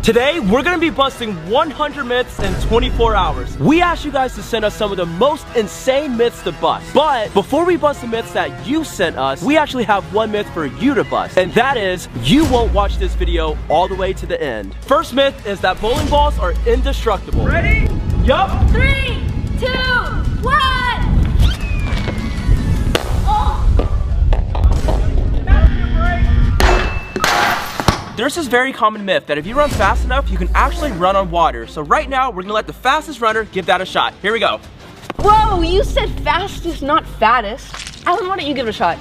Today, we're gonna be busting 100 myths in 24 hours. We asked you guys to send us some of the most insane myths to bust. But before we bust the myths that you sent us, we actually have one myth for you to bust. And that is, you won't watch this video all the way to the end. First myth is that bowling balls are indestructible. Ready? Yup. 3, 2, 1. There's this very common myth that if you run fast enough, you can actually run on water. So right now, we're gonna let the fastest runner give that a shot. Here we go. Whoa, you said fastest, not fattest. Alan, why don't you give it a shot?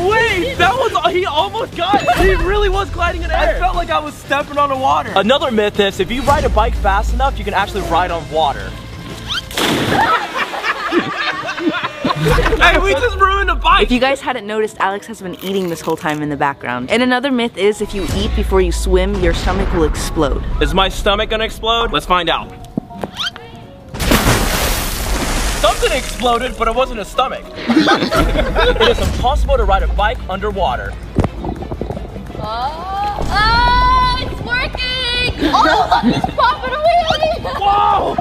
Wait, that was, he almost got it. He really was gliding in air. I felt like I was stepping on the water. Another myth is if you ride a bike fast enough, you can actually ride on water. Hey, we just ruined a bike! If you guys hadn't noticed, Alex has been eating this whole time in the background. And another myth is if you eat before you swim, your stomach will explode. Is my stomach gonna explode? Let's find out. Something exploded, but it wasn't a stomach. It is impossible to ride a bike underwater. Oh, it's working! Oh, look, he's popping away! Whoa!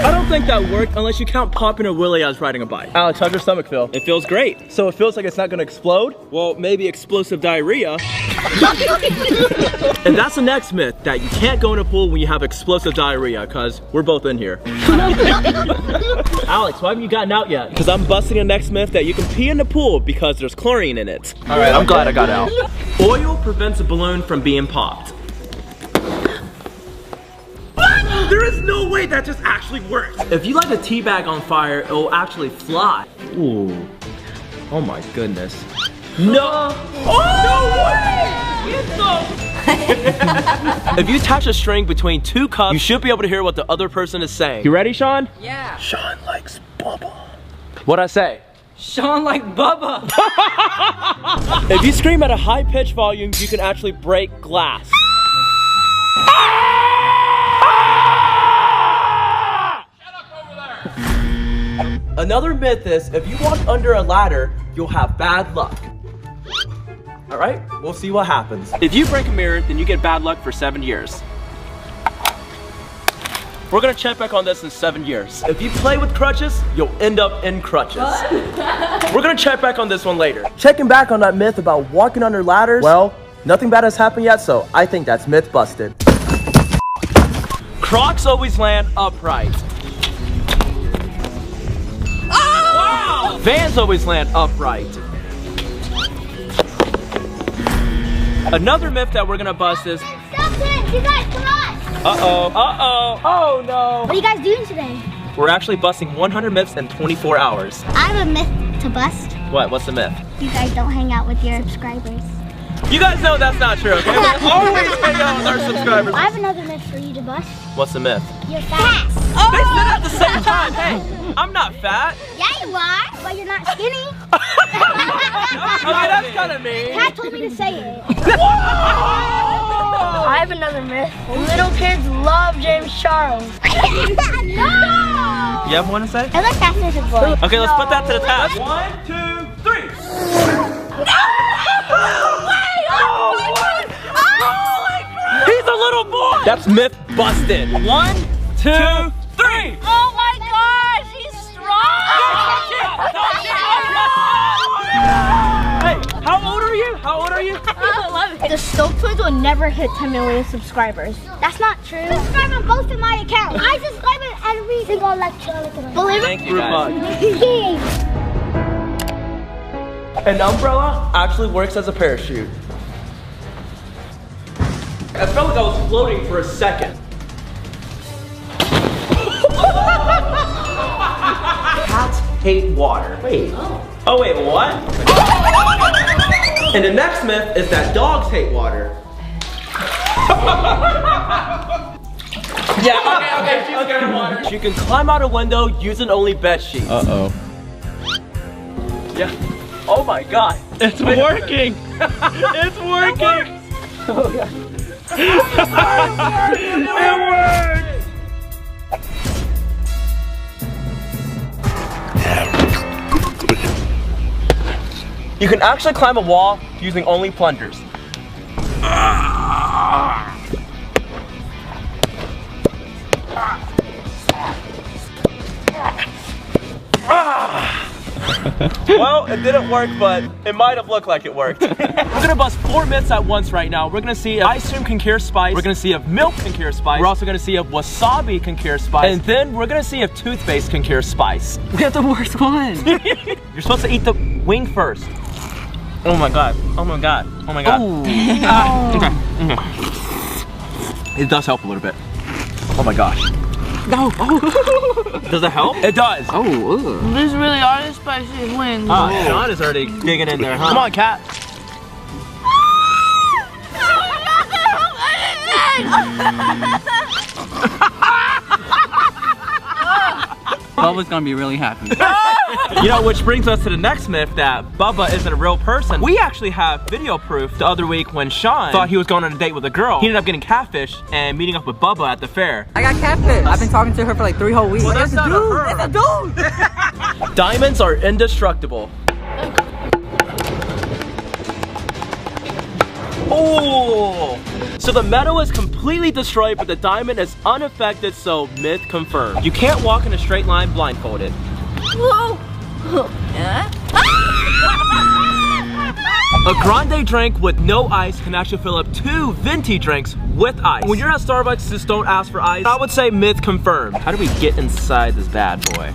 I don't think that worked unless you count popping a willy as riding a bike. Alex, how's your stomach feel? It feels great. So it feels like it's not gonna explode? Well, maybe explosive diarrhea. And that's the next myth, that you can't go in a pool when you have explosive diarrhea, because we're both in here. Alex, why haven't you gotten out yet? Because I'm busting the next myth that you can pee in the pool because there's chlorine in it. All right, I'm glad I got out. Oil prevents a balloon from being popped. There is no way that just actually works. If you light a tea bag on fire, it will actually fly. Ooh. Oh my goodness. No. Oh, no way! If you attach a string between two cups, you should be able to hear what the other person is saying. You ready, Sean? Yeah. Sean likes Bubba. What'd I say? Sean like Bubba. If you scream at a high-pitched volume, you can actually break glass. Another myth is if you walk under a ladder, you'll have bad luck. All right, we'll see what happens. If you break a mirror, then you get bad luck for 7 years. We're gonna check back on this in 7 years. If you play with crutches, you'll end up in crutches. We're gonna check back on this one later. Checking back on that myth about walking under ladders, well, nothing bad has happened yet, so I think that's myth busted. Crocs always land upright. Vans always land upright. Another myth that we're gonna bust is... Stop it! You guys, come on! Uh-oh, uh-oh, oh no! What are you guys doing today? We're actually busting 100 myths in 24 hours. I have a myth to bust. What? What's the myth? You guys don't hang out with your subscribers. You guys know that's not true, okay? We always hang out with our subscribers. I have another myth for you to bust. What's the myth? You're fat. Oh! They said it at the same time. Hey, I'm not fat. Yeah, you are, but you're not skinny. Okay, that's kind of mean. Kat told me to say it. I have another myth. Little kids love James Charles. No! You have one to say? I like faster as a boy. Okay, let's put that to the test. 1, 2, 3. He's a little boy! That's myth busted. 1, 2, 3. Oh my gosh, he's strong! Hey, how old are you? How old are you? I'm 11. The Stokes twins will never hit 10 million subscribers. That's not true. Subscribe on both of my accounts. I subscribe on every single lecture. Believe Thank you guys. it? An umbrella actually works as a parachute. I felt like I was floating for a second. Cats hate water. Wait. Oh wait, what? And the next myth is that dogs hate water. Yeah, okay, water. You can climb out a window using only bed sheets. Uh-oh. Yeah. Oh my god. It's working. It's working. Oh god. It worked. You can actually climb a wall using only plungers. Well, it didn't work, but it might have looked like it worked. We're gonna bust 4 myths at once right now. We're gonna see if ice cream can cure spice. We're gonna see if milk can cure spice. We're also gonna see if wasabi can cure spice. And then we're gonna see if toothpaste can cure spice. We have the worst one. You're supposed to eat the wing first. Oh my god. Oh my god. Oh my god. Okay. It does help a little bit. Oh my gosh. No. Does it help? It does. These really are as spicy as wings. Sean is already digging in there, huh? Come on, cat. Bubba's gonna be really happy. You know, which brings us to the next myth that Bubba isn't a real person. We actually have video proof. The other week when Sean thought he was going on a date with a girl, he ended up getting catfish and meeting up with Bubba at the fair. I got catfish. I've been talking to her for like 3 whole weeks. Well, that's not her. It's a dude. Diamonds are indestructible. Oh! So the metal is completely destroyed, but the diamond is unaffected, so myth confirmed. You can't walk in a straight line blindfolded. Whoa. A grande drink with no ice can actually fill up 2 venti drinks with ice. When you're at Starbucks, just don't ask for ice. I would say myth confirmed. How do we get inside this bad boy?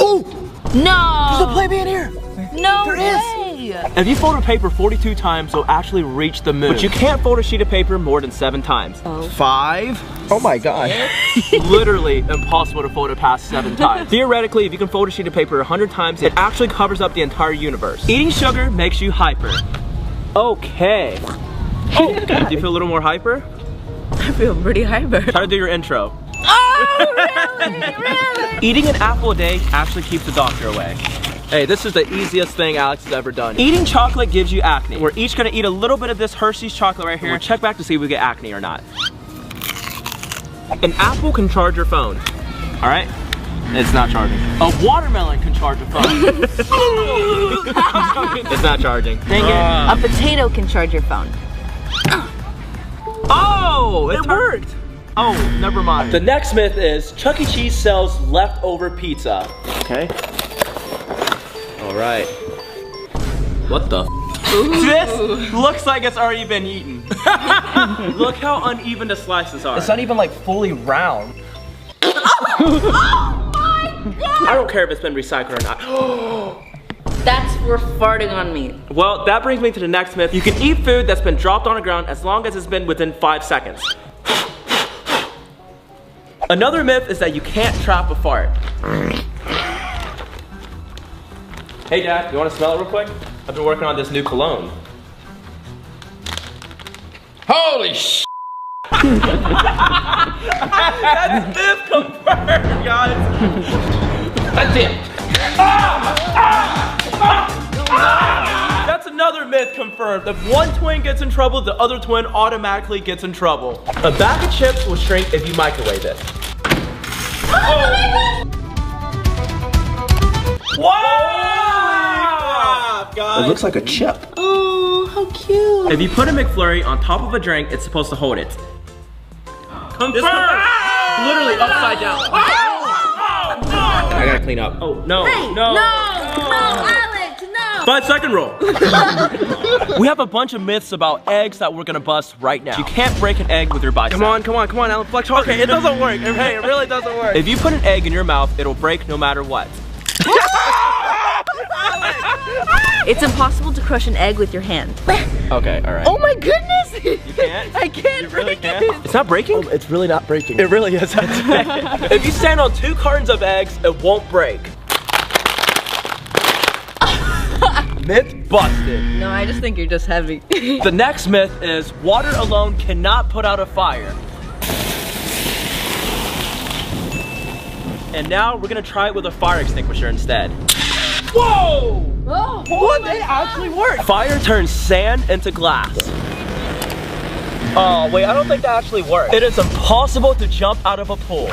Oh! No. There's a Play-Made in here. No There way. is. If you fold a paper 42 times, you'll actually reach the moon. But you can't fold a sheet of paper more than 7 times. 5? Oh my god. Literally impossible to fold it past 7 times. Theoretically, if you can fold a sheet of paper 100 times, it actually covers up the entire universe. Eating sugar makes you hyper. Okay. Oh, do you feel a little more hyper? I feel pretty hyper. Try to do your intro. Oh, really? Eating an apple a day actually keeps the doctor away. Hey, this is the easiest thing Alex has ever done. Eating chocolate gives you acne. We're each gonna eat a little bit of this Hershey's chocolate right here. We'll check back to see if we get acne or not. An apple can charge your phone. All right? It's not charging. A watermelon can charge a phone. It's not charging. Dang it. A potato can charge your phone. Oh, it worked. Oh, never mind. The next myth is Chuck E. Cheese sells leftover pizza. Okay. All right. What the? This looks like it's already been eaten. Look how uneven the slices are. It's not even like fully round. I don't care if it's been recycled or not. That's for farting on me. Well, that brings me to the next myth. You can eat food that's been dropped on the ground as long as it's been within 5 seconds. Another myth is that you can't trap a fart. Hey Dad, you want to smell it real quick? I've been working on this new cologne. Holy sh! That's myth confirmed, guys. That's it. That's another myth confirmed. If one twin gets in trouble, the other twin automatically gets in trouble. A bag of chips will shrink if you microwave it. Oh. Wow! Guys. It looks like a chip. Oh, how cute. If you put a McFlurry on top of a drink, it's supposed to hold it. Confirmed! Literally upside down. I gotta clean up. Oh, no, no. No, Alex, no. 5-second rule. We have a bunch of myths about eggs that we're gonna bust right now. You can't break an egg with your bicep. Come on, Alan, flex hard. Okay, it doesn't work. Hey, it really doesn't work. If you put an egg in your mouth, it'll break no matter what. It's impossible to crush an egg with your hand. Okay, all right. Oh my goodness. You can't? I can't You really break can't? it. It's not breaking? Oh, it's really not breaking. It really is. If you stand on 2 cartons of eggs, it won't break. Myth busted. No, I just think you're just heavy. The next myth is water alone cannot put out a fire. And now we're gonna try it with a fire extinguisher instead. Whoa! Oh, What? It actually worked. Fire turns sand into glass. Oh, wait, I don't think that actually works. It is impossible to jump out of a pool.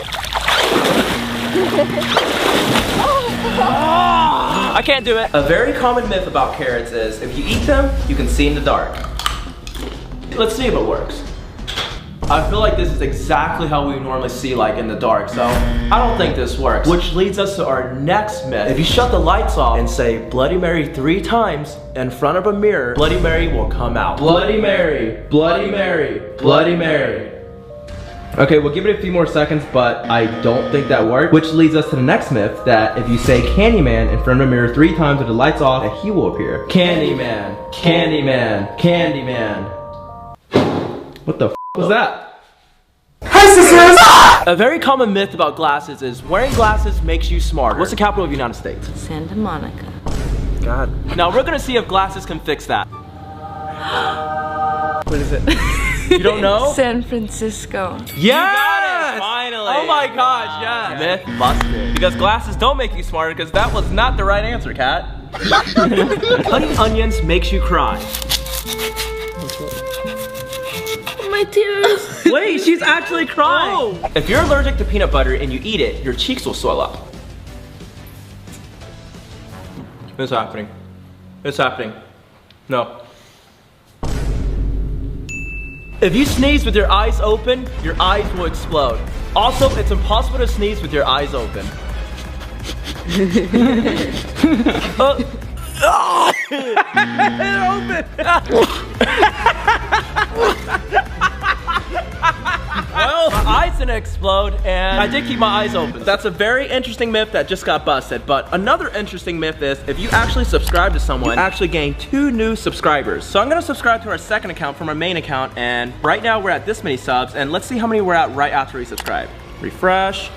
I can't do it. A very common myth about carrots is if you eat them, you can see in the dark. Let's see if it works. I feel like this is exactly how we normally see like in the dark, so I don't think this works. Which leads us to our next myth. If you shut the lights off and say Bloody Mary 3 times in front of a mirror, Bloody Mary will come out. Bloody Mary, Bloody Mary, Bloody Mary. Okay, we'll give it a few more seconds, but I don't think that worked. Which leads us to the next myth, that if you say Candyman in front of a mirror 3 times with the lights off, that he will appear. Candyman, Candyman, Candyman. What the f was that? Hi, sisters! A very common myth about glasses is wearing glasses makes you smarter. What's the capital of the United States? Santa Monica. God. Now we're gonna see if glasses can fix that. What is it? You don't know? San Francisco. Yes! You got it, finally. Oh my gosh, yes. Myth busted. Because glasses don't make you smarter, because that was not the right answer, Kat. Cutting onions makes you cry. My tears. Wait, she's actually crying. Oh. If you're allergic to peanut butter and you eat it, your cheeks will swell up. It's happening. It's happening. No. If you sneeze with your eyes open, your eyes will explode. Also, it's impossible to sneeze with your eyes open. They're open. Well, my eyes didn't explode, and I did keep my eyes open. That's a very interesting myth that just got busted. But another interesting myth is if you actually subscribe to someone, you actually gain 2 new subscribers. So I'm gonna subscribe to our second account from our main account, and right now we're at this many subs, and let's see how many we're at right after we subscribe. Refresh.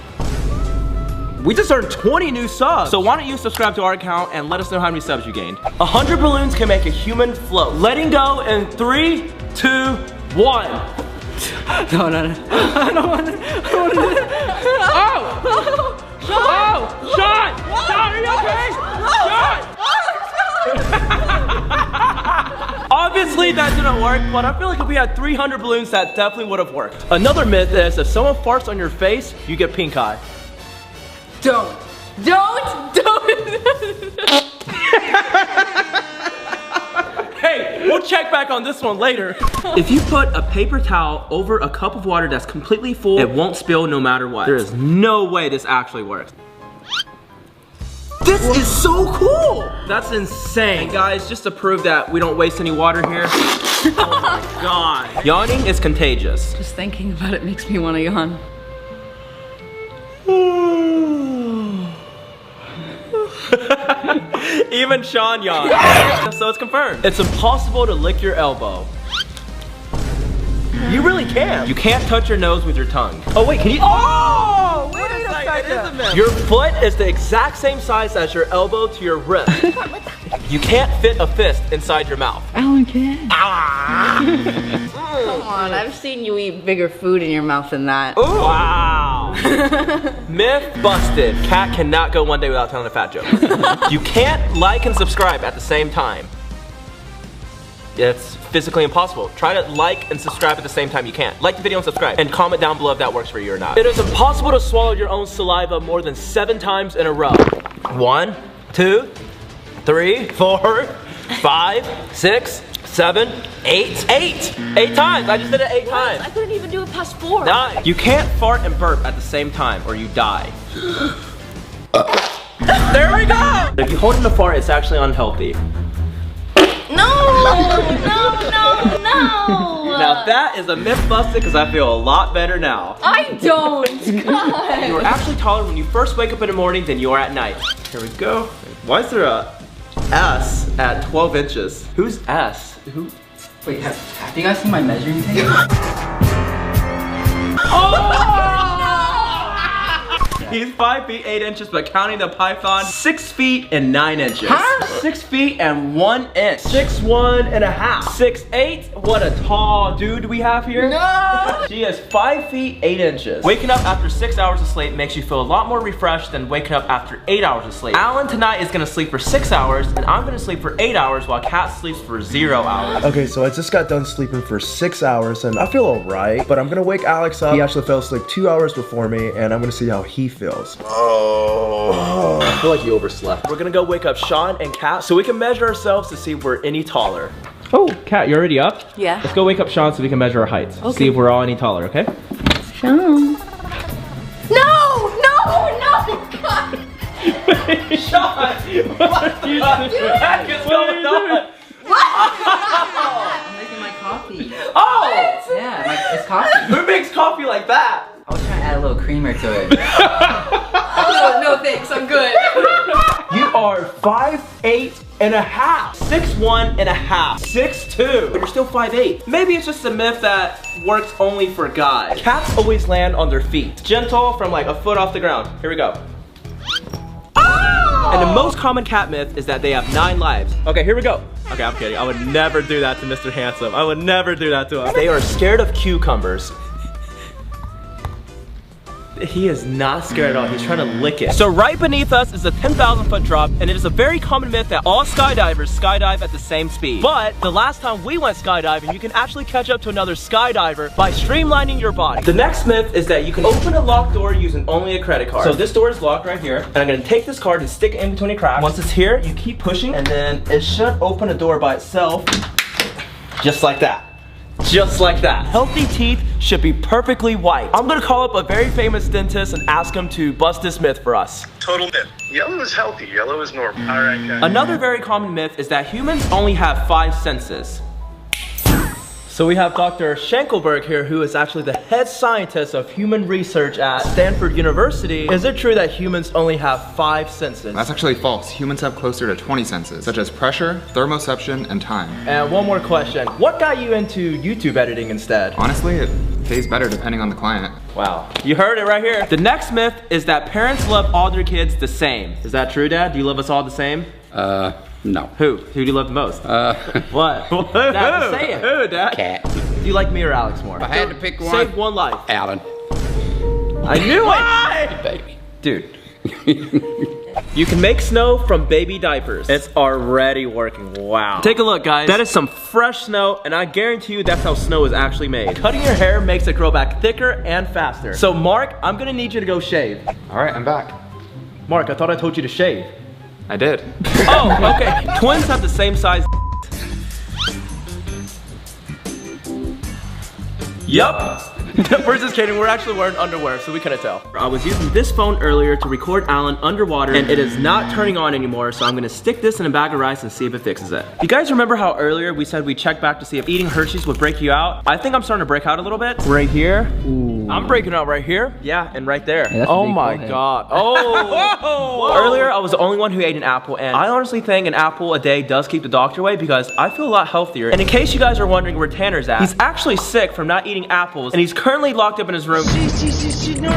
We just earned 20 new subs. So why don't you subscribe to our account and let us know how many subs you gained. 100 balloons can make a human float. Letting go in 3, 2, 1. No. I don't want to. Oh! Oh! Sean! Sean, are you okay? Sean! Obviously that didn't work, but I feel like if we had 300 balloons, that definitely would have worked. Another myth is if someone farts on your face, you get pink eye. Don't. Hey, we'll check back on this one later. If you put a paper towel over a cup of water that's completely full, it won't spill no matter what. There is no way this actually works. This is so cool! That's insane. Guys, just to prove that we don't waste any water here. Oh my god. Yawning is contagious. Just thinking about it makes me want to yawn. Even Sean yawned. So it's confirmed. It's impossible to lick your elbow. You really can. You can't touch your nose with your tongue. Oh wait, can you? Oh! Wait a second. Your foot is the exact same size as your elbow to your wrist. You can't fit a fist inside your mouth. Alan can. Ah! Come on, I've seen you eat bigger food in your mouth than that. Ooh. Wow. Myth busted. Kat cannot go one day without telling a fat joke. You can't like and subscribe at the same time. It's physically impossible. Try to like and subscribe at the same time you can't. Like the video and subscribe. And comment down below if that works for you or not. It is impossible to swallow your own saliva more than 7 times in a row. 1, 2, 3, 4, 5, 6, 7, 8. 8 times. I just did it 8 times. I couldn't even do it past 4. 9. You can't fart and burp at the same time or you die. There we go! If you hold in a fart, it's actually unhealthy. No! Now that is a myth busted because I feel a lot better now. I don't! God. You are actually taller when you first wake up in the morning than you are at night. Here we go. Why is there a S at 12 inches? Who's S? Who? Wait, have you guys seen my measuring tape? He's 5 feet 8 inches, but counting the python, 6 feet and 9 inches. Huh? 6 feet and 1 inch. 6'1" and a half. 6'8". What a tall dude we have here. No! She is 5 feet 8 inches. Waking up after 6 hours of sleep makes you feel a lot more refreshed than waking up after 8 hours of sleep. Alan tonight is gonna sleep for 6 hours, and I'm gonna sleep for 8 hours while Kat sleeps for 0 hours. Okay, so I just got done sleeping for 6 hours, and I feel alright, but I'm gonna wake Alex up. He actually fell asleep 2 hours before me, and I'm gonna see how he feels. Oh. I feel like you overslept. We're gonna go wake up Sean and Kat so we can measure ourselves to see if we're any taller. Oh, Kat, you already up? Yeah. Let's go wake up Sean so we can measure our heights. Okay. See if we're all any taller, okay? Sean. No! God! Sean! What the heck is going on? I'm making my coffee. Oh! Yeah, it's coffee. Who makes coffee like that? I was trying to add a little creamer to it. No thanks, I'm good. You are 5'8" and a half. 6'1" and a half. 6'2", but you're still 5'8". Maybe it's just a myth that works only for guys. Cats always land on their feet. Gentle from like a foot off the ground. Here we go. And the most common cat myth is that they have 9 lives. Okay, here we go. Okay, I'm kidding. I would never do that to Mr. Handsome. I would never do that to him. They are scared of cucumbers. He is not scared at all. He's trying to lick it. So right beneath us is a 10,000 foot drop, and it is a very common myth that all skydivers skydive at the same speed. But the last time we went skydiving, you can actually catch up to another skydiver by streamlining your body. The next myth is that you can open a locked door using only a credit card. So this door is locked right here, and I'm gonna take this card and stick it in between the cracks. Once it's here, you keep pushing, and then it should open a door by itself, just like that. Just like that. Healthy teeth should be perfectly white. I'm gonna call up a very famous dentist and ask him to bust this myth for us. Total myth. Yellow is healthy, yellow is normal. All right, guys. Another very common myth is that humans only have 5 senses. So we have Dr. Schenkelberg here, who is actually the head scientist of human research at Stanford University. Is it true that humans only have 5 senses? That's actually false. Humans have closer to 20 senses, such as pressure, thermoception, and time. And one more question. What got you into YouTube editing instead? Honestly, it pays better depending on the client. Wow. You heard it right here. The next myth is that parents love all their kids the same. Is that true, Dad? Do you love us all the same? No. Who? Who do you love the most? What? Dad, say it. Who, Dad? Cat. Do you like me or Alex more? If I had to pick one. Save one life. Alan. I knew it! Baby. Dude. You can make snow from baby diapers. It's already working. Wow. Take a look, guys. That is some fresh snow, and I guarantee you that's how snow is actually made. Cutting your hair makes it grow back thicker and faster. So, Mark, I'm gonna need you to go shave. All right, I'm back. Mark, I thought I told you to shave. I did. Oh, okay. Twins have the same size. Yup. We're just kidding. We're actually wearing underwear, so we couldn't tell. I was using this phone earlier to record Alan underwater, and it is not turning on anymore, so I'm gonna stick this in a bag of rice and see if it fixes it. You guys remember how earlier we said we'd check back to see if eating Hershey's would break you out? I think I'm starting to break out a little bit. Right here. Ooh. I'm breaking out right here. Yeah, and right there. Yeah, oh my God. Oh. Earlier, I was the only one who ate an apple, and I honestly think an apple a day does keep the doctor away because I feel a lot healthier. And in case you guys are wondering where Tanner's at, he's actually sick from not eating apples, and he's currently locked up in his room. No.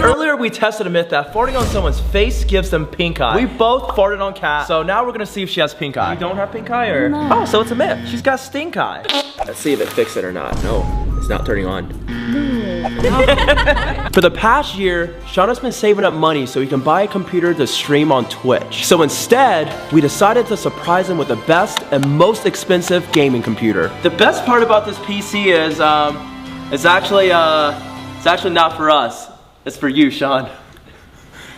Earlier, we tested a myth that farting on someone's face gives them pink eye. We both farted on Kat, so now we're gonna see if she has pink eye. You don't have pink eye, or? No. Oh, so it's a myth. She's got stink eye. Let's see if it fixed it or not. No, it's not turning on. For the past year, Sean has been saving up money so he can buy a computer to stream on Twitch. So instead, we decided to surprise him with the best and most expensive gaming computer. The best part about this PC is, it's actually not for us. It's for you, Sean.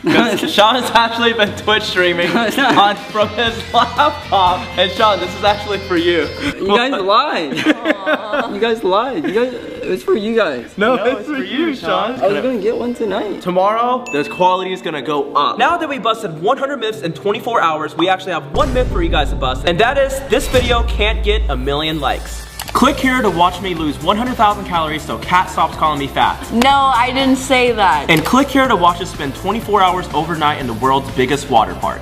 Sean has actually been Twitch streaming from his laptop, and Sean, this is actually for you. You guys lied. You guys lied. It's for you guys. No, it's for you, Sean. I was gonna get one tonight. Tomorrow, this quality is gonna go up. Now that we busted 100 myths in 24 hours, we actually have one myth for you guys to bust, and that is this video can't get 1 million likes. Click here to watch me lose 100,000 calories so Kat stops calling me fat. No, I didn't say that. And click here to watch us spend 24 hours overnight in the world's biggest water park.